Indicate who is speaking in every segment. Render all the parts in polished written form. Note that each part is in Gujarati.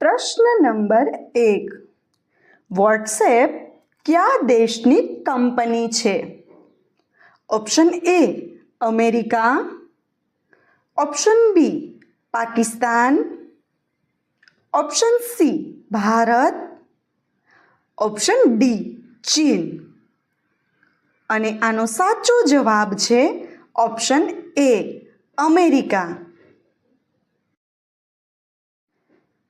Speaker 1: પ્રશ્ન નંબર 1. વોટ્સએપ કયા દેશની કંપની છે? Option A America, option B Pakistan, option C Bharat, option D ચીન. અને આનો સાચો જવાબ છે ઓપ્શન એ અમેરિકા.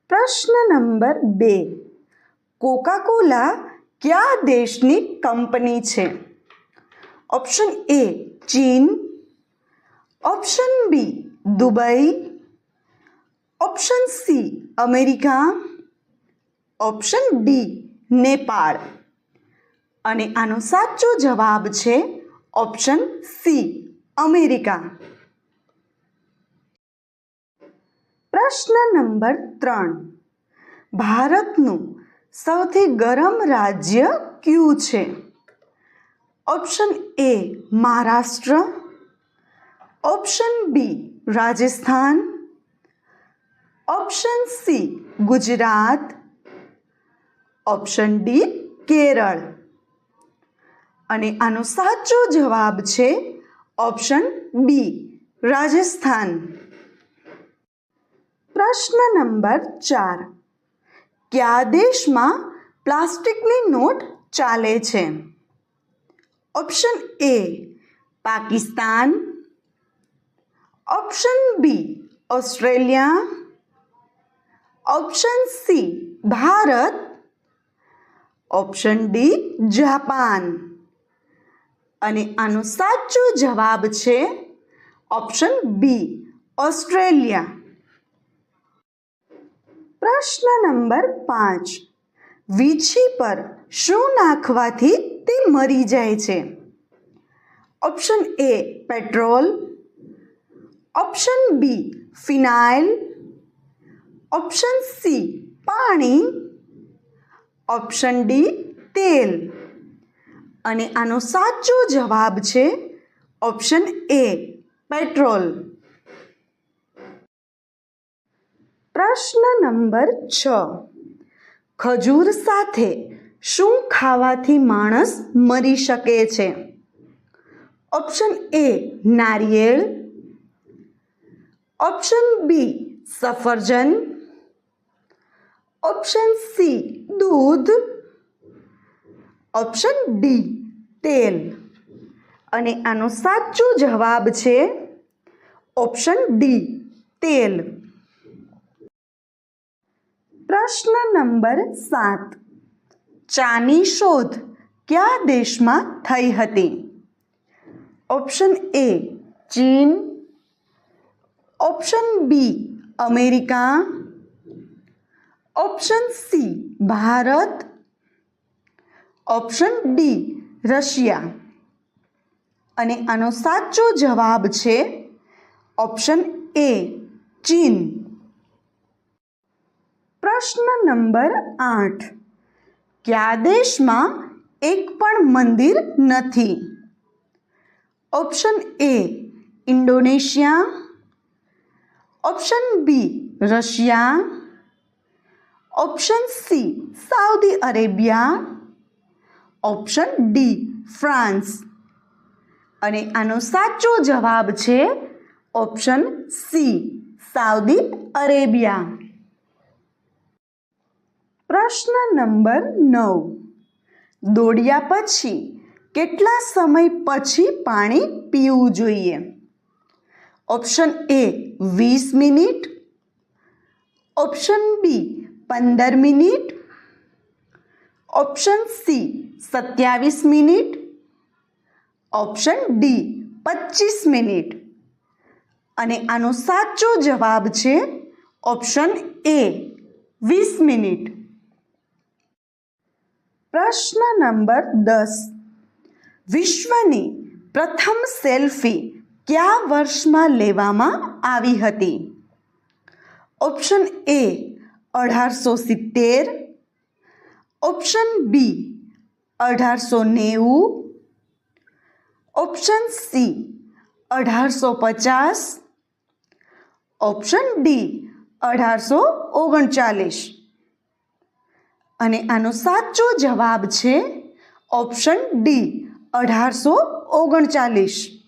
Speaker 1: પ્રશ્ન નંબર 2. કોકા કોલા કયા દેશની કંપની છે? ઓપ્શન એ ચીન, option B Dubai, option C America, option D Nepal. અને આનો સાચો જવાબ છે ઓપ્શન સી અમેરિકા. પ્રશ્ન નંબર 3. ભારતનું સૌથી ગરમ રાજ્ય કયું છે? Option A Maharashtra, option B Rajasthan, option C Gujarat, option D Kerala. અને આનો સાચો જવાબ છે ઓપ્શન બી રાજસ્થાન. પ્રશ્ન નંબર 4. કયા દેશમાં પ્લાસ્ટિકની નોટ ચાલે છે? Option A Pakistan, option B Australia, option C Bharat, option D Japan. અને આનો સાચો જવાબ છે ઓપ્શન બી ઓસ્ટ્રેલિયા. પ્રશ્ન નંબર 5. વીછી પર શું નાખવાથી તે મરી જાય છે? Option A petrol, option B phenyl, option C પાણી, ઓપ્શન ડી તેલ. અને આનો સાચો જવાબ છે ઓપ્શન એ પેટ્રોલ. પ્રશ્ન નંબર 6. ખજૂર સાથે શું ખાવાથી માણસ મરી શકે છે? ઓપ્શન એ નારિયેળ, ઓપ્શન બી સફરજન, ઓપ્શન સી દૂધ, ઓપ્શન ડી તેલ. અને આનો સાચો જવાબ છે ઓપ્શન ડી તેલ. પ્રશ્ન નંબર 7. ચાની શોધ કયા દેશમાં થઈ હતી? ઓપ્શન એ ચીન, option B America, option C Bharat, option D Russia. અને આનો સાચો જવાબ છે ઓપ્શન એ ચીન. પ્રશ્ન નંબર 8. કયા દેશમાં એક પણ મંદિર નથી? Option A Indonesia, option B Russia, option C Saudi Arabia, option D France. અને આનો સાચો જવાબ છે ઓપ્શન સી સાઉદી અરેબિયા. પ્રશ્ન નંબર 9. દોડ્યા પછી કેટલા સમય પછી પાણી પીવું જોઈએ? Option A 20 minute, option B 15 minute, option C 27 minute, option D 25 minute. અને આનો સાચો જવાબ છે ઓપ્શન એ 20 મિનિટ. પ્રશ્ન નંબર 10. વિશ્વની પ્રથમ સેલ્ફી કયા વર્ષમાં લેવામાં આવી હતી? Option A 1870, option B 1890, option C 1850, option D 1839. અને આનો સાચો જવાબ છે ઓપ્શન ડી 1839.